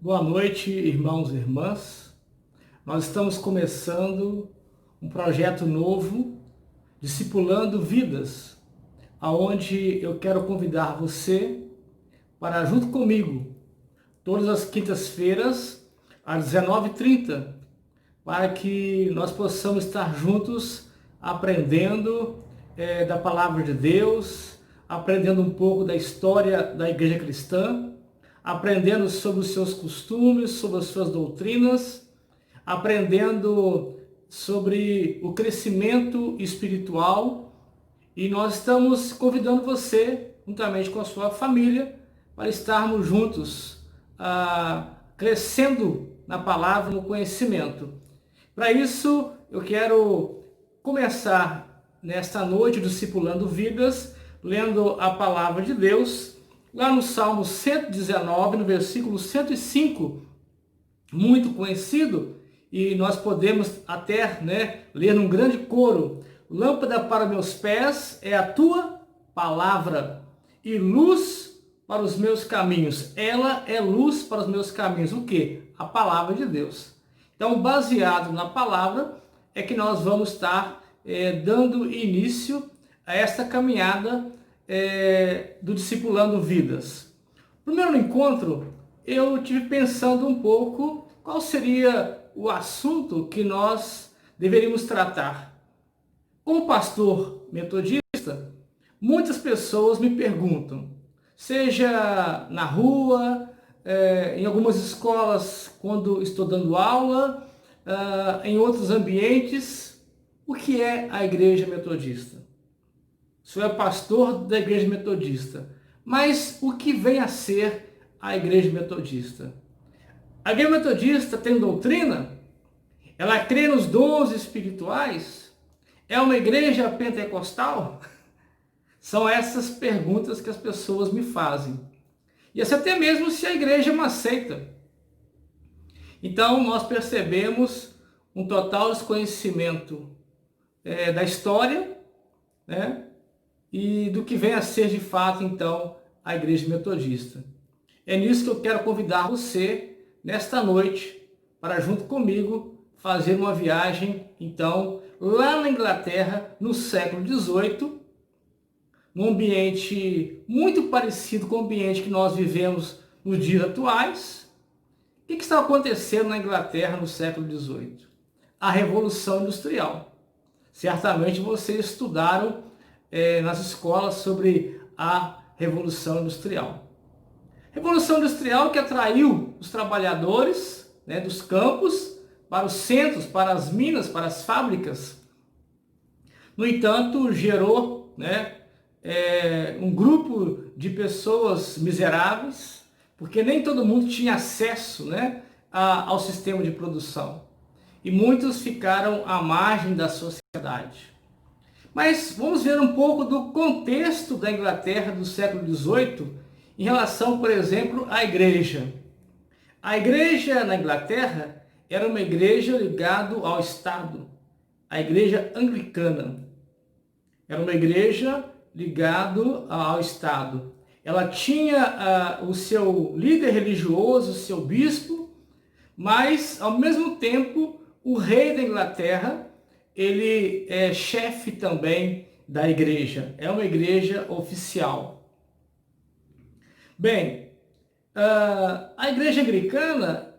Boa noite, irmãos e irmãs. Nós estamos começando um projeto novo, Discipulando Vidas, aonde eu quero convidar você para, junto comigo, todas as quintas-feiras, às 19h30, para que nós possamos estar juntos aprendendo da Palavra de Deus, aprendendo um pouco da história da Igreja Cristã, aprendendo sobre os seus costumes, sobre as suas doutrinas, aprendendo sobre o crescimento espiritual. E nós estamos convidando você, juntamente com a sua família, para estarmos juntos, crescendo na palavra, no conhecimento. Para isso, eu quero começar nesta noite, discipulando vidas, lendo a palavra de Deus, lá no Salmo 119, no versículo 105, muito conhecido, e nós podemos até ler num grande coro: lâmpada para meus pés é a tua palavra e luz para os meus caminhos. Ela é luz para os meus caminhos. O quê? A palavra de Deus. Então, baseado na palavra, é que nós vamos estar dando início a esta caminhada do Discipulando Vidas. No primeiro encontro, eu tive pensando um pouco qual seria o assunto que nós deveríamos tratar. Como pastor metodista, muitas pessoas me perguntam, seja na rua, em algumas escolas, quando estou dando aula, em outros ambientes, o que é a Igreja Metodista? O senhor é pastor da Igreja Metodista, mas o que vem a ser a Igreja Metodista? A Igreja Metodista tem doutrina? Ela crê nos dons espirituais? É uma igreja pentecostal? São essas perguntas que as pessoas me fazem. E até mesmo se a igreja é uma seita. Então, nós percebemos um total desconhecimento da história, e do que vem a ser de fato, então, a Igreja Metodista. É nisso que eu quero convidar você, nesta noite, para junto comigo, fazer uma viagem, então, lá na Inglaterra, no século XVIII, num ambiente muito parecido com o ambiente que nós vivemos nos dias atuais. O que estava acontecendo na Inglaterra no século XVIII? A Revolução Industrial. Certamente vocês estudaram nas escolas sobre a Revolução Industrial. Revolução Industrial que atraiu os trabalhadores dos campos para os centros, para as minas, para as fábricas. No entanto, gerou um grupo de pessoas miseráveis, porque nem todo mundo tinha acesso ao sistema de produção. E muitos ficaram à margem da sociedade. Mas vamos ver um pouco do contexto da Inglaterra do século XVIII em relação, por exemplo, à igreja. A igreja na Inglaterra era uma igreja ligada ao Estado, a igreja anglicana. Era uma igreja ligada ao Estado. Ela tinha o seu líder religioso, o seu bispo, mas, ao mesmo tempo, o rei da Inglaterra, ele é chefe também da igreja. É uma igreja oficial. Bem, a igreja anglicana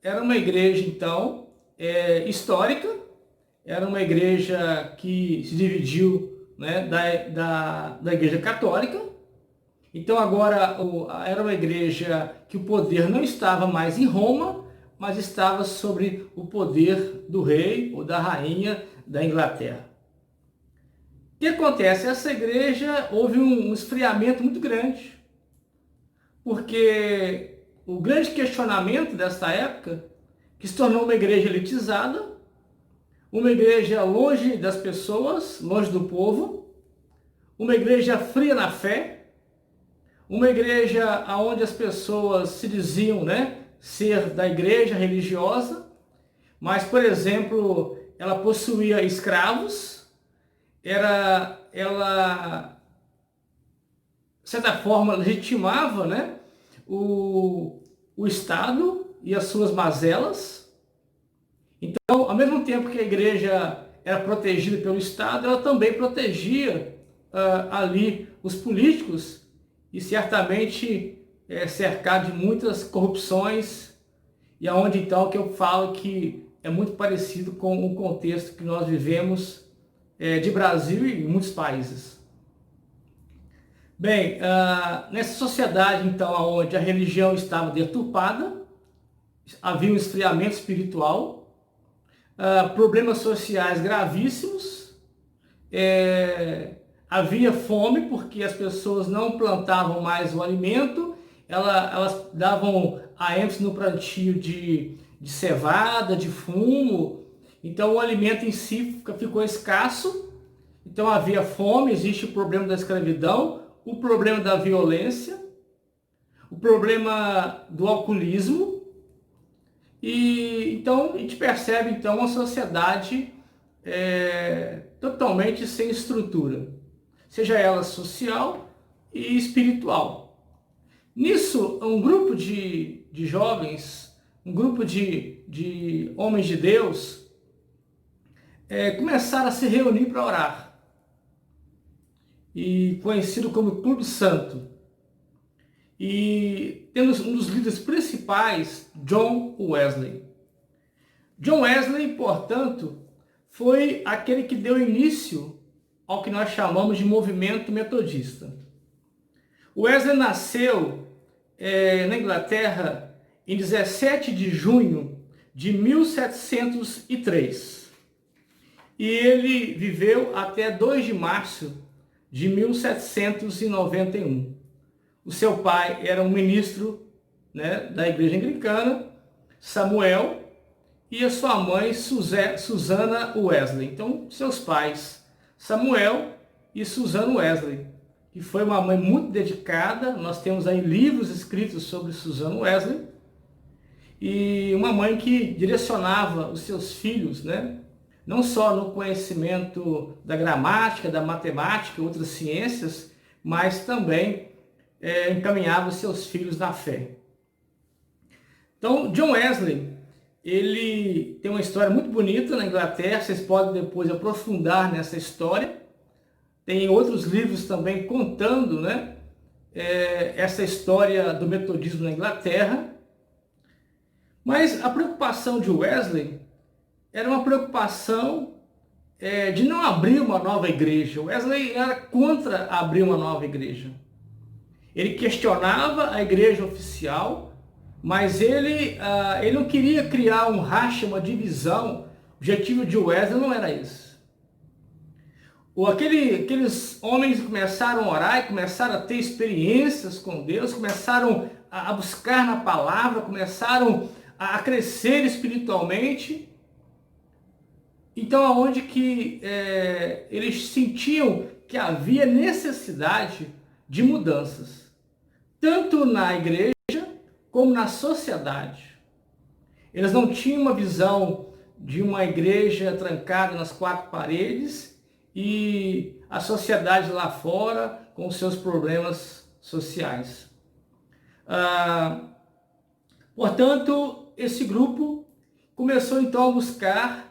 era uma igreja, então, histórica. Era uma igreja que se dividiu da igreja católica. Então agora era uma igreja que o poder não estava mais em Roma, mas estava sobre o poder do rei ou da rainha da Inglaterra. O que acontece? Essa igreja houve um esfriamento muito grande, porque o grande questionamento dessa época, que se tornou uma igreja elitizada, uma igreja longe das pessoas, longe do povo, uma igreja fria na fé, uma igreja onde as pessoas se diziam ser da igreja religiosa, mas, por exemplo, ela possuía escravos, ela, de certa forma, legitimava o Estado, e as suas mazelas. Então, ao mesmo tempo que a igreja era protegida pelo Estado, ela também protegia ali os políticos e certamente cercado de muitas corrupções, e aonde então que eu falo que é muito parecido com o contexto que nós vivemos de Brasil e muitos países. Bem, nessa sociedade então onde a religião estava deturpada, havia um esfriamento espiritual, problemas sociais gravíssimos, havia fome porque as pessoas não plantavam mais o alimento, elas davam a ênfase no plantio de cevada, de fumo, então o alimento em si ficou escasso, então havia fome, existe o problema da escravidão, o problema da violência, o problema do alcoolismo, e então a gente percebe então uma sociedade totalmente sem estrutura, seja ela social e espiritual. Nisso, um grupo de jovens, um grupo de homens de Deus, começaram a se reunir para orar, e conhecido como Clube Santo. E temos um dos líderes principais, John Wesley. John Wesley, portanto, foi aquele que deu início ao que nós chamamos de movimento metodista. Wesley nasceu na Inglaterra em 17 de junho de 1703 e ele viveu até 2 de março de 1791. O seu pai era um ministro, da igreja anglicana, Samuel, e a sua mãe, Susana Wesley. Então, seus pais, Samuel e Susana Wesley, que foi uma mãe muito dedicada. Nós temos aí livros escritos sobre Susana Wesley, e uma mãe que direcionava os seus filhos, não só no conhecimento da gramática, da matemática e outras ciências, mas também encaminhava os seus filhos na fé. Então, John Wesley, ele tem uma história muito bonita na Inglaterra, vocês podem depois aprofundar nessa história. Tem outros livros também contando, essa história do metodismo na Inglaterra. Mas a preocupação de Wesley era uma preocupação de não abrir uma nova igreja. Wesley era contra abrir uma nova igreja. Ele questionava a igreja oficial, mas ele não queria criar um racha, uma divisão. O objetivo de Wesley não era esse. Aqueles homens começaram a orar e começaram a ter experiências com Deus, começaram a buscar na palavra, começaram a crescer espiritualmente. Então, aonde que eles sentiam que havia necessidade de mudanças, tanto na igreja como na sociedade. Eles não tinham uma visão de uma igreja trancada nas 4 paredes e a sociedade lá fora com os seus problemas sociais. Portanto, esse grupo começou então a buscar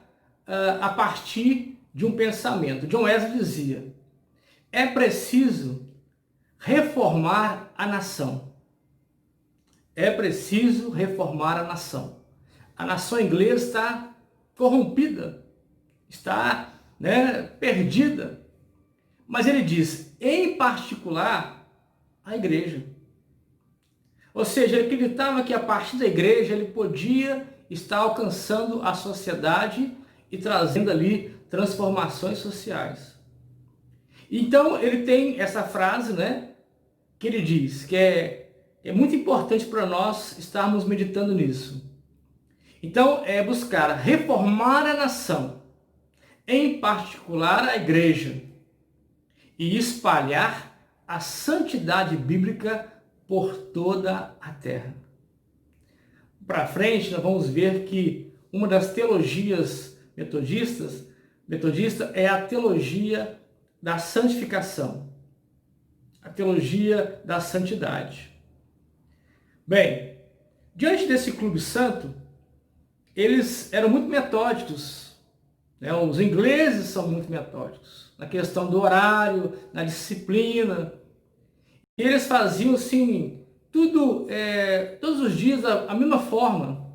a partir de um pensamento. John Wesley dizia: é preciso reformar a nação. É preciso reformar a nação. A nação inglesa está corrompida, está perdida. Mas ele diz, em particular, a igreja. Ou seja, ele acreditava que a partir da igreja ele podia estar alcançando a sociedade e trazendo ali transformações sociais. Então ele tem essa frase, que ele diz que é muito importante para nós estarmos meditando nisso. Então é buscar reformar a nação, em particular a igreja, e espalhar a santidade bíblica por toda a terra. Para frente, nós vamos ver que uma das teologias metodista é a teologia da santificação, a teologia da santidade. Bem, Diante desse clube santo, eles eram muito metódicos, né? Os ingleses são muito metódicos na questão do horário, na disciplina. E eles faziam assim, tudo, todos os dias da mesma forma,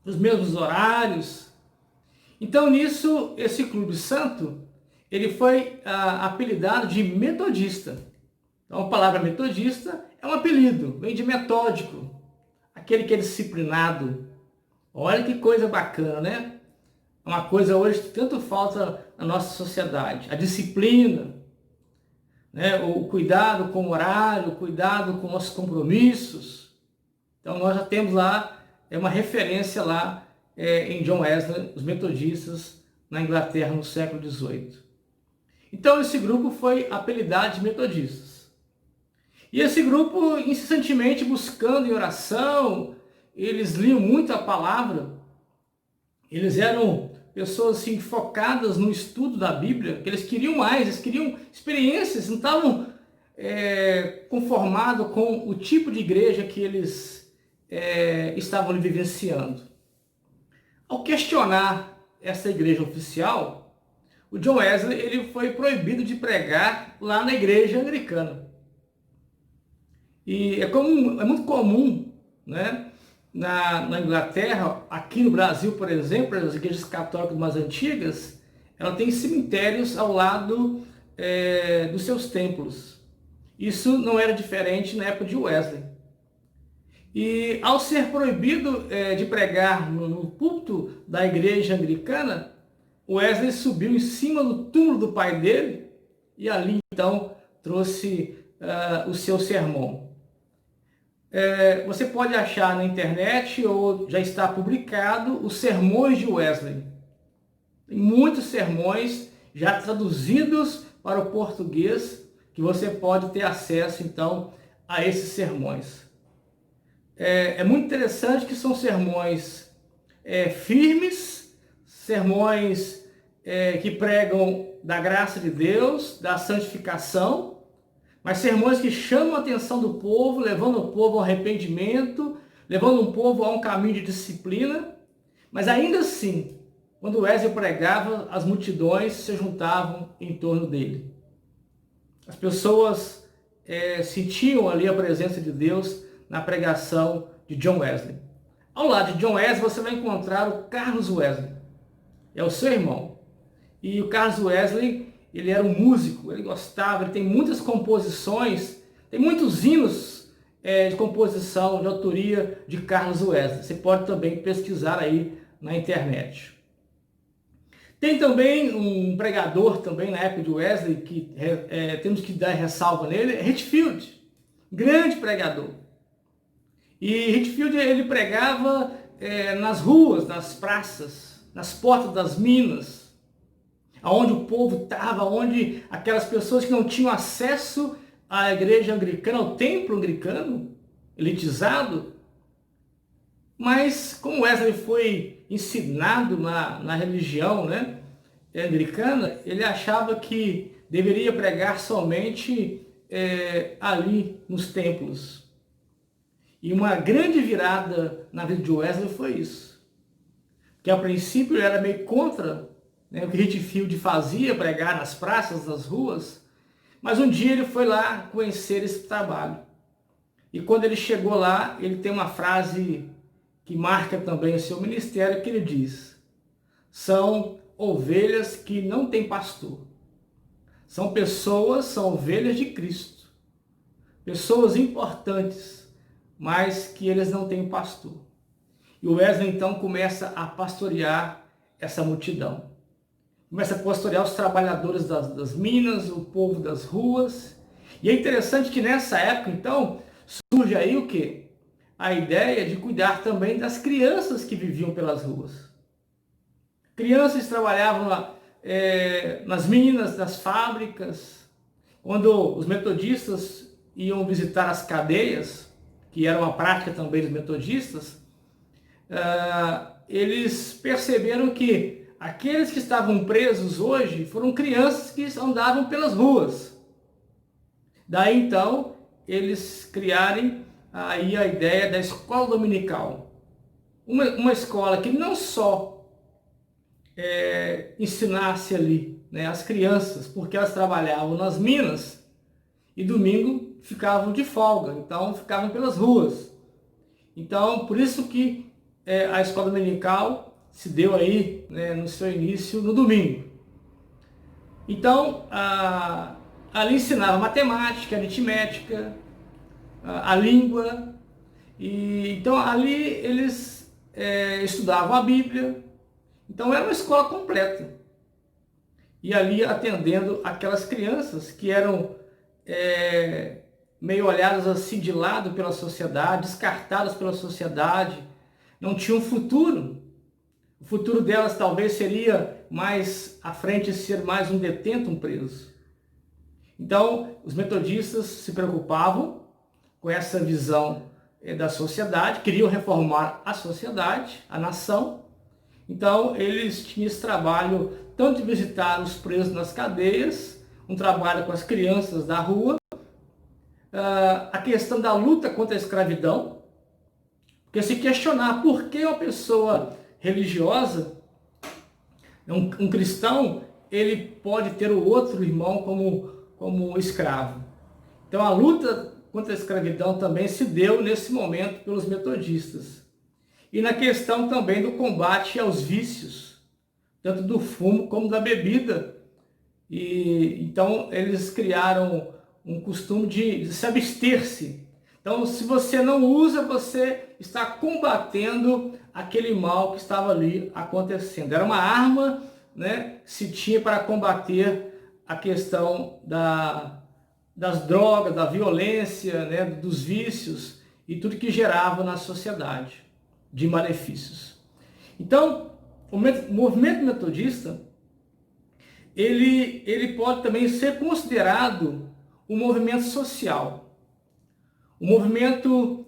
os mesmos horários. Então nisso, esse clube santo, ele foi apelidado de metodista. Então a palavra metodista é um apelido, vem de metódico, aquele que é disciplinado. Olha que coisa bacana, né? É uma coisa hoje que tanto falta na nossa sociedade. A disciplina, né? O cuidado com o horário, o cuidado com nossos compromissos. Então nós já temos lá uma referência lá em John Wesley, os metodistas na Inglaterra no século XVIII. Então esse grupo foi apelidado de metodistas. E esse grupo, incessantemente buscando em oração, eles liam muito a palavra, eles eram pessoas assim, focadas no estudo da Bíblia, que eles queriam mais, eles queriam experiências, não estavam conformados com o tipo de igreja que eles estavam vivenciando. Ao questionar essa igreja oficial, o John Wesley ele foi proibido de pregar lá na igreja anglicana. E é muito comum, né, na Inglaterra, aqui no Brasil, por exemplo, as igrejas católicas mais antigas, ela tem cemitérios ao lado dos seus templos. Isso não era diferente na época de Wesley. E ao ser proibido de pregar no púlpito da igreja anglicana, Wesley subiu em cima do túmulo do pai dele e ali então trouxe o seu sermão. Você pode achar na internet ou já está publicado os sermões de Wesley. Tem muitos sermões já traduzidos para o português que você pode ter acesso então a esses sermões. É muito interessante que são sermões firmes, sermões que pregam da graça de Deus, da santificação, mas sermões que chamam a atenção do povo, levando o povo ao arrependimento, levando o povo a um caminho de disciplina. Mas ainda assim, quando Wesley pregava, as multidões se juntavam em torno dele. As pessoas sentiam ali a presença de Deus na pregação de John Wesley. Ao lado de John Wesley, você vai encontrar o Carlos Wesley. É o seu irmão. E o Carlos Wesley, ele era um músico, ele gostava, ele tem muitas composições, tem muitos hinos de composição, de autoria de Carlos Wesley. Você pode também pesquisar aí na internet. Tem também um pregador também na época de Wesley, que temos que dar ressalva nele, é Whitefield, grande pregador. E Whitefield ele pregava nas ruas, nas praças, nas portas das minas, aonde o povo estava, onde aquelas pessoas que não tinham acesso à igreja anglicana, ao templo anglicano, elitizado. Mas como Wesley foi ensinado na religião, né, anglicana, ele achava que deveria pregar somente ali nos templos. E uma grande virada na vida de Wesley foi isso. Que a princípio ele era meio contra o que Whitefield fazia, pregar nas praças, nas ruas, mas um dia ele foi lá conhecer esse trabalho. E quando ele chegou lá, ele tem uma frase que marca também o seu ministério, que ele diz: são ovelhas que não têm pastor. São ovelhas de Cristo. Pessoas importantes, mas que eles não têm pastor. E o Wesley então começa a pastorear essa multidão. Começa a pastorear os trabalhadores das minas, o povo das ruas. E é interessante que nessa época, então, surge aí o quê? A ideia de cuidar também das crianças que viviam pelas ruas. Crianças trabalhavam nas minas, nas fábricas. Quando os metodistas iam visitar as cadeias, que era uma prática também dos metodistas, eles perceberam que aqueles que estavam presos hoje foram crianças que andavam pelas ruas. Daí então, eles criarem aí a ideia da escola dominical. Uma escola que não só ensinasse ali, né, as crianças, porque elas trabalhavam nas minas e domingo ficavam de folga, então ficavam pelas ruas. Então, por isso que a escola dominical se deu aí, né, no seu início no domingo. Então, ali ensinava matemática, aritmética, a língua, e então ali eles estudavam a Bíblia. Então era uma escola completa. E ali atendendo aquelas crianças que eram meio olhadas assim de lado pela sociedade, descartadas pela sociedade, não tinham futuro. O futuro delas talvez seria mais à frente ser mais um detento, um preso. Então, os metodistas se preocupavam com essa visão da sociedade, queriam reformar a sociedade, a nação. Então, eles tinham esse trabalho tanto de visitar os presos nas cadeias, um trabalho com as crianças da rua, a questão da luta contra a escravidão, porque se questionar por que uma pessoa religiosa, um cristão, ele pode ter o outro irmão como escravo. Então a luta contra a escravidão também se deu nesse momento pelos metodistas. E na questão também do combate aos vícios, tanto do fumo como da bebida. E então eles criaram um costume de se abster-se. Então, se você não usa, você está combatendo aquele mal que estava ali acontecendo. Era uma arma, né, que se tinha para combater a questão das drogas, da violência, né, dos vícios e tudo que gerava na sociedade de malefícios. Então, o movimento metodista, ele pode também ser considerado um movimento social, um movimento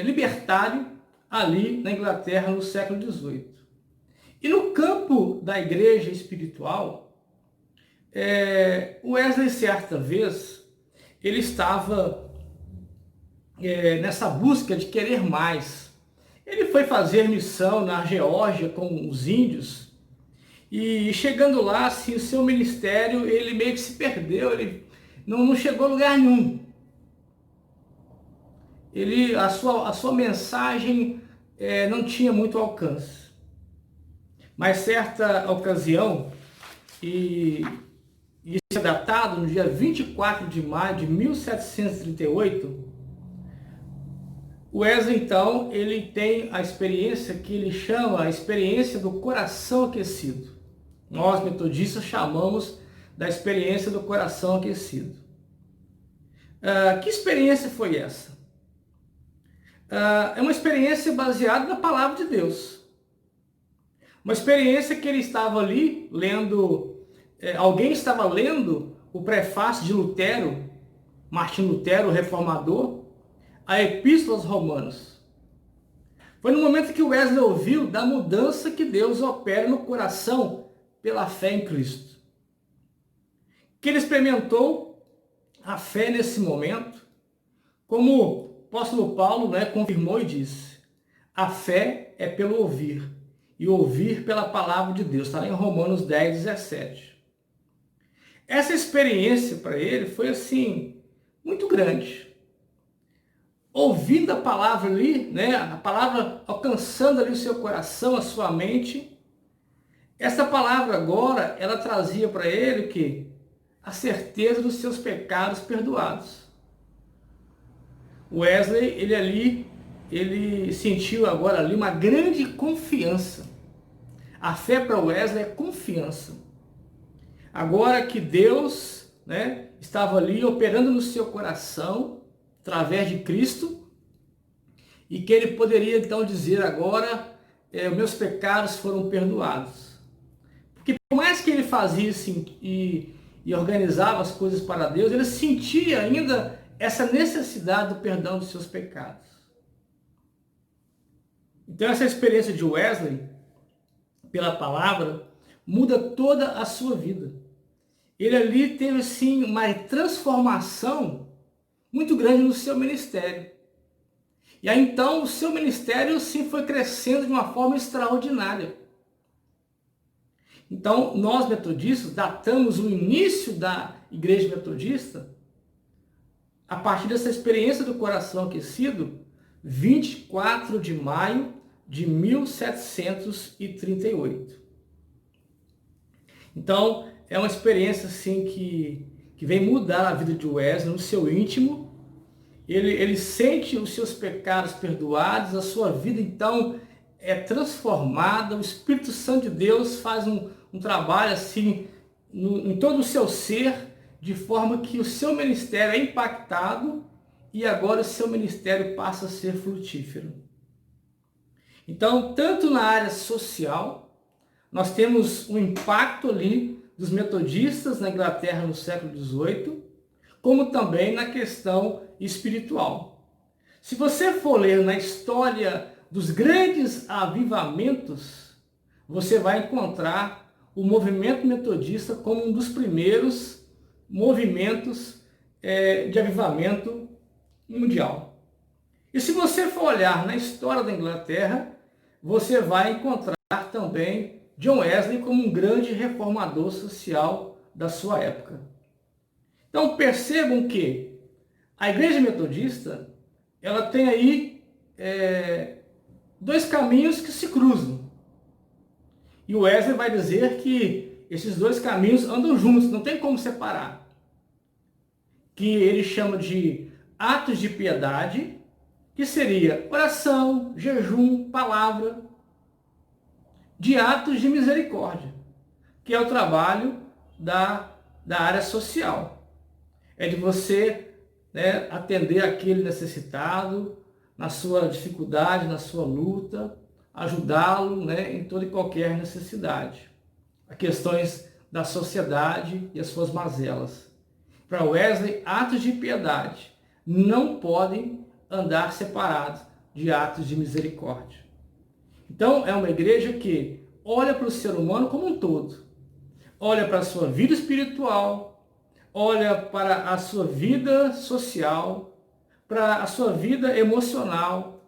libertário ali na Inglaterra no século XVIII. E no campo da igreja espiritual, Wesley, certa vez, ele estava nessa busca de querer mais. Ele foi fazer missão na Geórgia com os índios, e chegando lá, assim, o seu ministério, ele meio que se perdeu, ele não chegou a lugar nenhum. A sua mensagem não tinha muito alcance. Mas certa ocasião, e isso é datado no dia 24 de maio de 1738, Wesley, então, ele tem a experiência que ele chama a experiência do coração aquecido. Nós, metodistas, chamamos da experiência do coração aquecido. Que experiência foi essa? É uma experiência baseada na palavra de Deus. Uma experiência que ele estava ali lendo, alguém estava lendo o prefácio de Lutero, Martinho Lutero, o reformador, a Epístola aos Romanos. Foi no momento que Wesley ouviu da mudança que Deus opera no coração pela fé em Cristo. Que ele experimentou a fé nesse momento, como o apóstolo Paulo, né, confirmou e disse: a fé é pelo ouvir, e ouvir pela palavra de Deus. Está lá em Romanos 10, 17. Essa experiência para ele foi assim, muito grande. Ouvindo a palavra ali, né, a palavra alcançando ali o seu coração, a sua mente, essa palavra agora, ela trazia para ele o quê? A certeza dos seus pecados perdoados. Wesley, ele sentiu agora ali uma grande confiança. A fé para Wesley é confiança. Agora que Deus, né, estava ali operando no seu coração, através de Cristo, e que ele poderia então dizer agora, os meus pecados foram perdoados. Porque por mais que ele fazia assim, e organizava as coisas para Deus, ele sentia ainda essa necessidade do perdão dos seus pecados. Então essa experiência de Wesley, pela palavra, muda toda a sua vida. Ele ali teve assim uma transformação muito grande no seu ministério. E aí então o seu ministério sim foi crescendo de uma forma extraordinária. Então nós metodistas datamos o início da igreja metodista a partir dessa experiência do coração aquecido, 24 de maio de 1738. Então, é uma experiência assim que vem mudar a vida de Wesley no seu íntimo. Ele sente os seus pecados perdoados, a sua vida então é transformada, o Espírito Santo de Deus faz um trabalho assim em todo o seu ser, de forma que o seu ministério é impactado e agora o seu ministério passa a ser frutífero. Então, tanto na área social, nós temos um impacto ali dos metodistas na Inglaterra no século XVIII, como também na questão espiritual. Se você for ler na história dos grandes avivamentos, você vai encontrar o movimento metodista como um dos primeiros movimentos de avivamento mundial. E se você for olhar na história da Inglaterra, você vai encontrar também John Wesley como um grande reformador social da sua época. Então percebam que a igreja metodista, ela tem aí dois caminhos que se cruzam. E o Wesley vai dizer que esses dois caminhos andam juntos, não tem como separar. Que ele chama de atos de piedade, que seria oração, jejum, palavra, de atos de misericórdia, que é o trabalho da área social. É de você atender aquele necessitado, na sua dificuldade, na sua luta, ajudá-lo em toda e qualquer necessidade. As questões da sociedade e as suas mazelas. Para Wesley, atos de piedade não podem andar separados de atos de misericórdia. Então, é uma igreja que olha para o ser humano como um todo. Olha para a sua vida espiritual, olha para a sua vida social, para a sua vida emocional,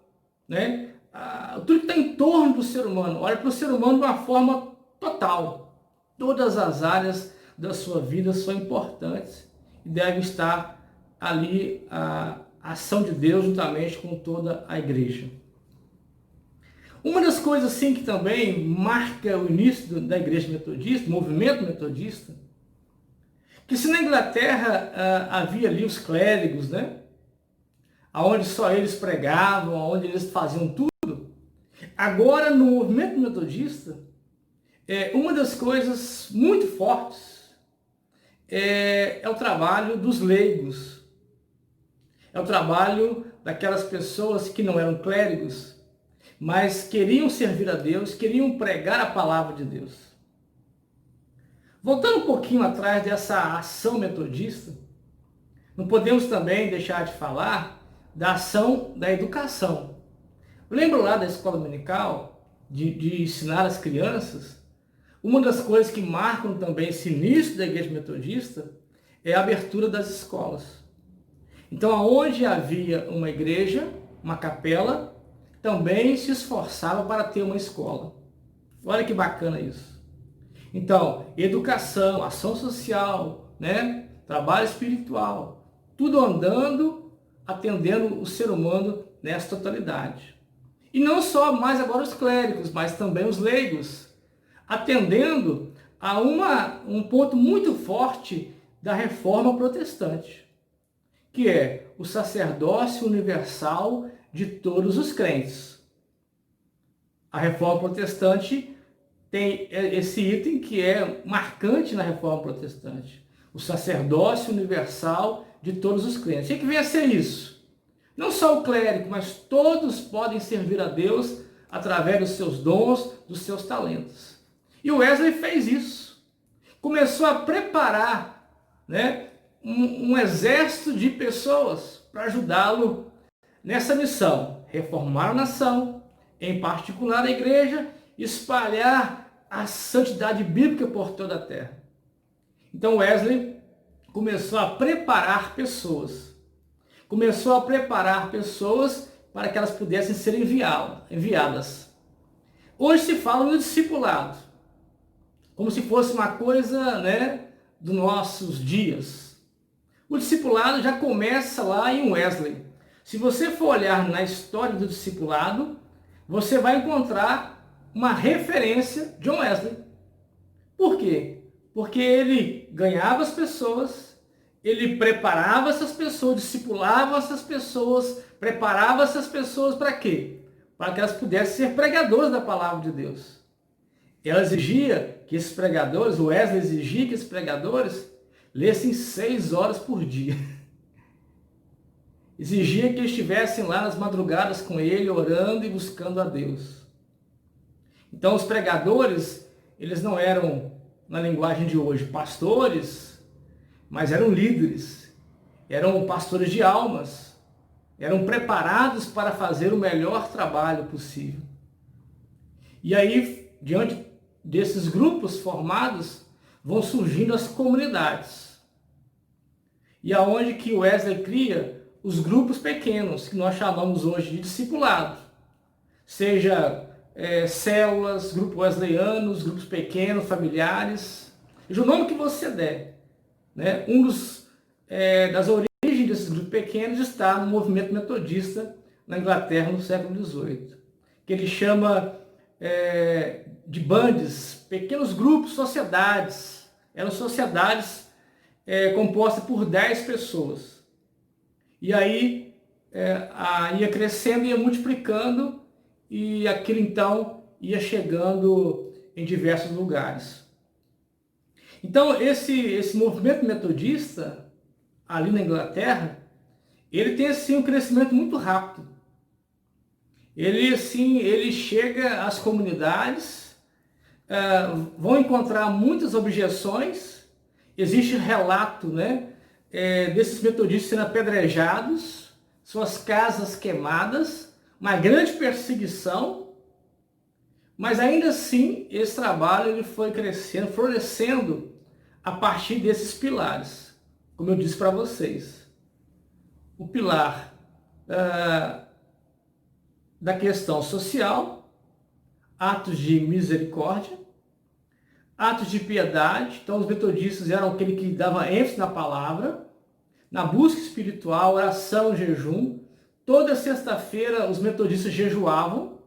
tudo que está em torno do ser humano. Olha para o ser humano de uma forma total. Todas as áreas da sua vida são importantes e devem estar ali a ação de Deus juntamente com toda a igreja. Uma das coisas assim que também marca o início da igreja metodista, do movimento metodista, que se na Inglaterra havia ali os clérigos, aonde só eles pregavam, aonde eles faziam tudo, agora no movimento metodista, uma das coisas muito fortes é o trabalho dos leigos. É o trabalho daquelas pessoas que não eram clérigos, mas queriam servir a Deus, queriam pregar a palavra de Deus. Voltando um pouquinho atrás dessa ação metodista, não podemos também deixar de falar da ação da educação. Lembra lá da escola dominical, de ensinar as crianças? Uma das coisas que marcam também esse início da igreja metodista é a abertura das escolas. Então, aonde havia uma igreja, uma capela, também se esforçava para ter uma escola. Olha que bacana isso. Então, educação, ação social, trabalho espiritual, tudo andando, atendendo o ser humano nessa totalidade. E não só mais agora os clérigos, mas também os leigos, atendendo a um ponto muito forte da reforma protestante, que é o sacerdócio universal de todos os crentes. A reforma protestante tem esse item que é marcante na reforma protestante. O sacerdócio universal de todos os crentes. O que vem a ser isso? Não só o clérigo, mas todos podem servir a Deus através dos seus dons, dos seus talentos. E o Wesley fez isso. Começou a preparar um exército de pessoas para ajudá-lo nessa missão. Reformar a nação, em particular a igreja, espalhar a santidade bíblica por toda a terra. Então Wesley começou a preparar pessoas. Começou a preparar pessoas para que elas pudessem ser enviadas. Hoje se fala no discipulado, como se fosse uma coisa, né, dos nossos dias. O discipulado já começa lá em Wesley. Se você for olhar na história do discipulado, você vai encontrar uma referência de John Wesley. Por quê? Porque ele ganhava as pessoas, ele preparava essas pessoas, discipulava essas pessoas, preparava essas pessoas para quê? Para que elas pudessem ser pregadores da palavra de Deus. Ela exigia que esses pregadores, o Wesley exigia que esses pregadores lessem 6 horas por dia. Exigia que estivessem lá nas madrugadas com ele, orando e buscando a Deus. Então os pregadores, eles não eram, na linguagem de hoje, pastores, mas eram líderes, eram pastores de almas, eram preparados para fazer o melhor trabalho possível. E aí, diante desses grupos formados, vão surgindo as comunidades. E aonde que Wesley cria os grupos pequenos, que nós chamamos hoje de discipulado. Seja células, grupos wesleyanos, grupos pequenos, familiares, seja o nome que você der. Né? Das origens desses grupos pequenos está no movimento metodista na Inglaterra no século XVIII, que ele chama de bandes, pequenos grupos, sociedades. Eram sociedades compostas por 10 pessoas. E aí ia crescendo, ia multiplicando, e aquilo então ia chegando em diversos lugares. Então esse movimento metodista, ali na Inglaterra, ele tem assim um crescimento muito rápido. Ele chega às comunidades, vão encontrar muitas objeções, existe relato, né, desses metodistas sendo apedrejados, suas casas queimadas, uma grande perseguição, mas ainda assim esse trabalho ele foi crescendo, florescendo a partir desses pilares, como eu disse para vocês. O pilar da questão social, atos de misericórdia, atos de piedade. Então os metodistas eram aquele que dava ênfase na palavra, na busca espiritual, oração, jejum. Toda sexta-feira os metodistas jejuavam,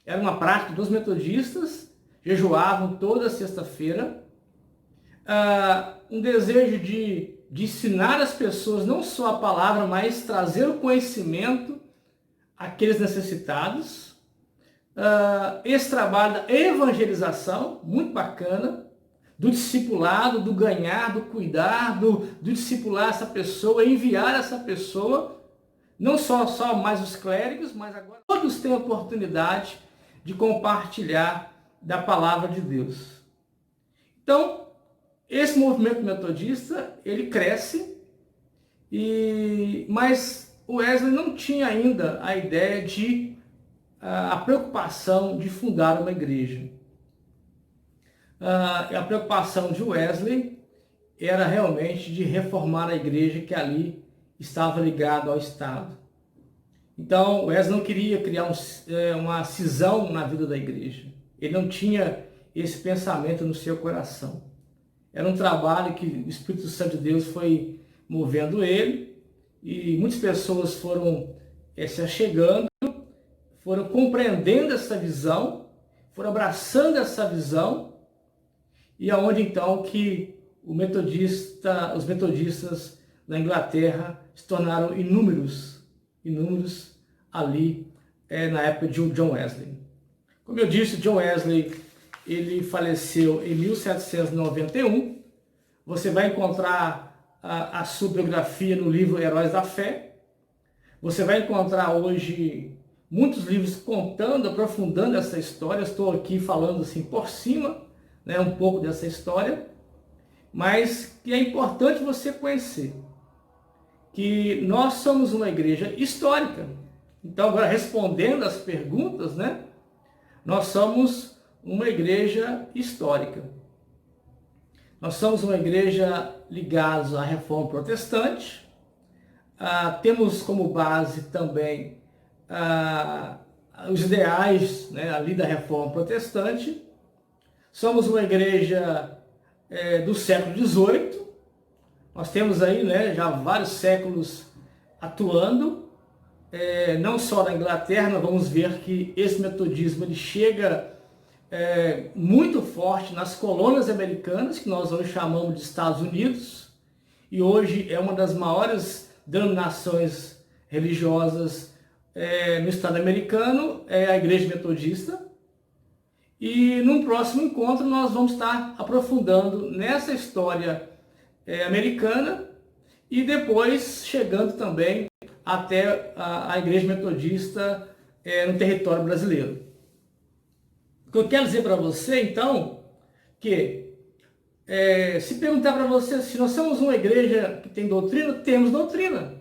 era uma prática dos metodistas, jejuavam toda sexta-feira. Um desejo de ensinar as pessoas não só a palavra, mas trazer o conhecimento àqueles necessitados. Esse trabalho da evangelização, muito bacana, do discipulado, do ganhar, do cuidar, do discipular essa pessoa, enviar essa pessoa, não só mais os clérigos, mas agora todos têm a oportunidade de compartilhar da palavra de Deus. Então, esse movimento metodista, ele cresce, mas o Wesley não tinha ainda a ideia a preocupação de fundar uma igreja. A preocupação de Wesley era realmente de reformar a igreja que ali estava ligada ao Estado. Então, Wesley não queria criar uma cisão na vida da igreja. Ele não tinha esse pensamento no seu coração. Era um trabalho que o Espírito Santo de Deus foi movendo ele, e muitas pessoas foram se achegando, foram compreendendo essa visão, foram abraçando essa visão, e aonde então que os metodistas da Inglaterra se tornaram inúmeros ali na época de John Wesley. Como eu disse, John Wesley ele faleceu em 1791. Você vai encontrar a sua biografia no livro Heróis da Fé. Você vai encontrar hoje muitos livros contando, aprofundando essa história. Eu estou aqui falando assim por cima, né, um pouco dessa história, mas que é importante você conhecer que nós somos uma igreja histórica. Então, agora respondendo às perguntas, né, nós somos uma igreja histórica. Nós somos uma igreja ligada à Reforma Protestante. Temos como base também os ideais, né, ali da Reforma Protestante. Somos uma igreja do século XVIII. Nós temos aí, né, já vários séculos atuando. Não só na Inglaterra, nós vamos ver que esse metodismo ele chega muito forte nas colônias americanas, que nós hoje chamamos de Estados Unidos, e hoje é uma das maiores denominações religiosas no Estado americano, é a Igreja Metodista. E num próximo encontro nós vamos estar aprofundando nessa história americana e depois chegando também até a Igreja Metodista no território brasileiro. O que eu quero dizer para você, então, que se perguntar para você se nós somos uma igreja que tem doutrina, temos doutrina.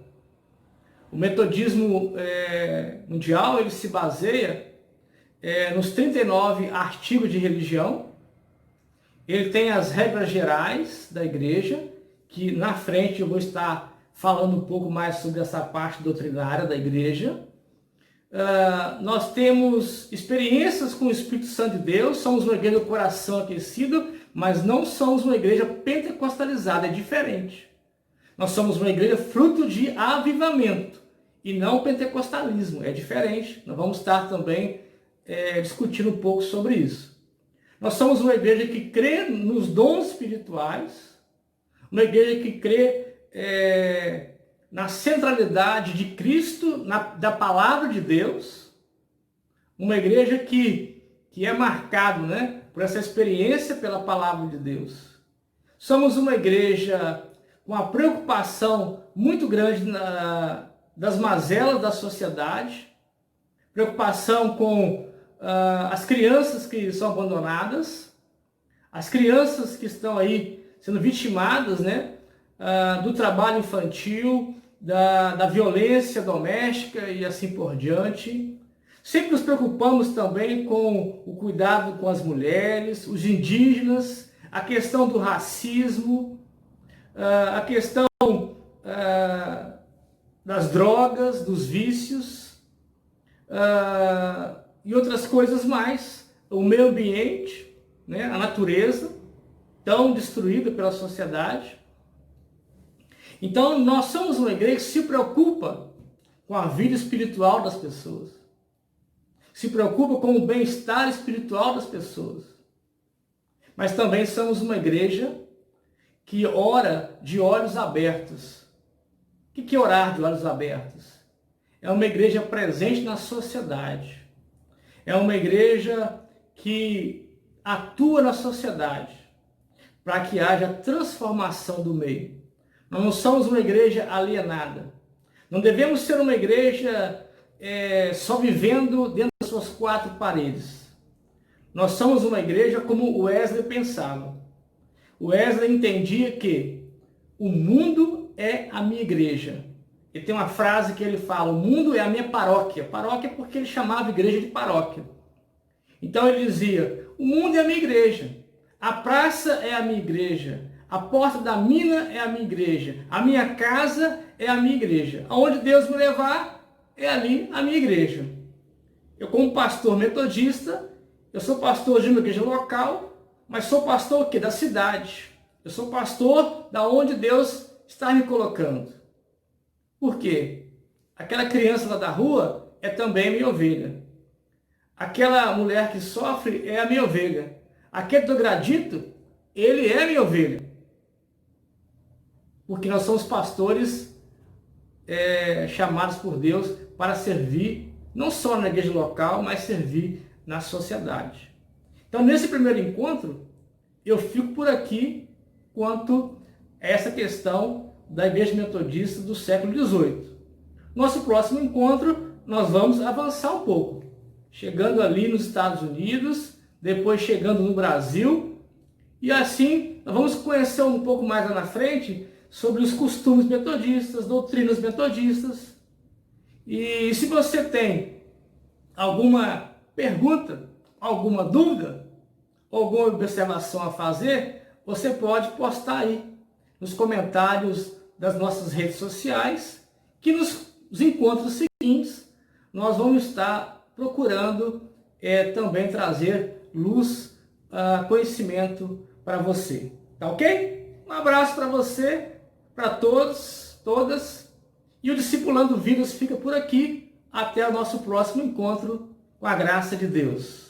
O metodismo mundial ele se baseia nos 39 artigos de religião. Ele tem as regras gerais da igreja, que na frente eu vou estar falando um pouco mais sobre essa parte doutrinária da igreja. Nós temos experiências com o Espírito Santo de Deus, somos uma igreja do coração aquecido, mas não somos uma igreja pentecostalizada, é diferente. Nós somos uma igreja fruto de avivamento e não pentecostalismo, é diferente. Nós vamos estar também discutindo um pouco sobre isso. Nós somos uma igreja que crê nos dons espirituais, uma igreja que crê na centralidade de Cristo, da palavra de Deus, uma igreja que é marcado, né, por essa experiência pela palavra de Deus. Somos uma igreja com a preocupação muito grande das mazelas da sociedade, preocupação com as crianças que são abandonadas, as crianças que estão aí sendo vitimadas, né, do trabalho infantil, da violência doméstica e assim por diante. Sempre nos preocupamos também com o cuidado com as mulheres, os indígenas, a questão do racismo, a questão das drogas, dos vícios e outras coisas mais. O meio ambiente, né, a natureza, tão destruída pela sociedade. Então, nós somos uma igreja que se preocupa com a vida espiritual das pessoas. Se preocupa com o bem-estar espiritual das pessoas. Mas também somos uma igreja que ora de olhos abertos. O que é orar de olhos abertos? É uma igreja presente na sociedade. É uma igreja que atua na sociedade para que haja transformação do meio. Nós não somos uma igreja alienada. Não devemos ser uma igreja só vivendo dentro das suas quatro paredes. Nós somos uma igreja como o Wesley pensava. O Wesley entendia que o mundo é a minha igreja. Ele tem uma frase que ele fala, o mundo é a minha paróquia. Paróquia porque ele chamava a igreja de paróquia. Então ele dizia, o mundo é a minha igreja. A praça é a minha igreja. A porta da mina é a minha igreja. A minha casa é a minha igreja. Aonde Deus me levar, é ali a minha igreja. Eu, como pastor metodista, eu sou pastor de uma igreja local, mas sou pastor o quê? Da cidade. Eu sou pastor da onde Deus está me colocando. Por quê? Aquela criança lá da rua é também minha ovelha. Aquela mulher que sofre é a minha ovelha. Aquele do gradito, ele é minha ovelha. Porque nós somos pastores chamados por Deus para servir, não só na igreja local, mas servir na sociedade. Então, nesse primeiro encontro, eu fico por aqui quanto a essa questão da igreja metodista do século XVIII. Nosso próximo encontro, nós vamos avançar um pouco, chegando ali nos Estados Unidos, depois chegando no Brasil, e assim nós vamos conhecer um pouco mais lá na frente sobre os costumes metodistas, doutrinas metodistas. E se você tem alguma pergunta, alguma dúvida, alguma observação a fazer, você pode postar aí nos comentários das nossas redes sociais, que nos encontros seguintes nós vamos estar procurando também trazer luz, conhecimento para você. Tá ok? Um abraço para você, para todos, todas. E o Discipulando Vidas fica por aqui. Até o nosso próximo encontro, com a graça de Deus.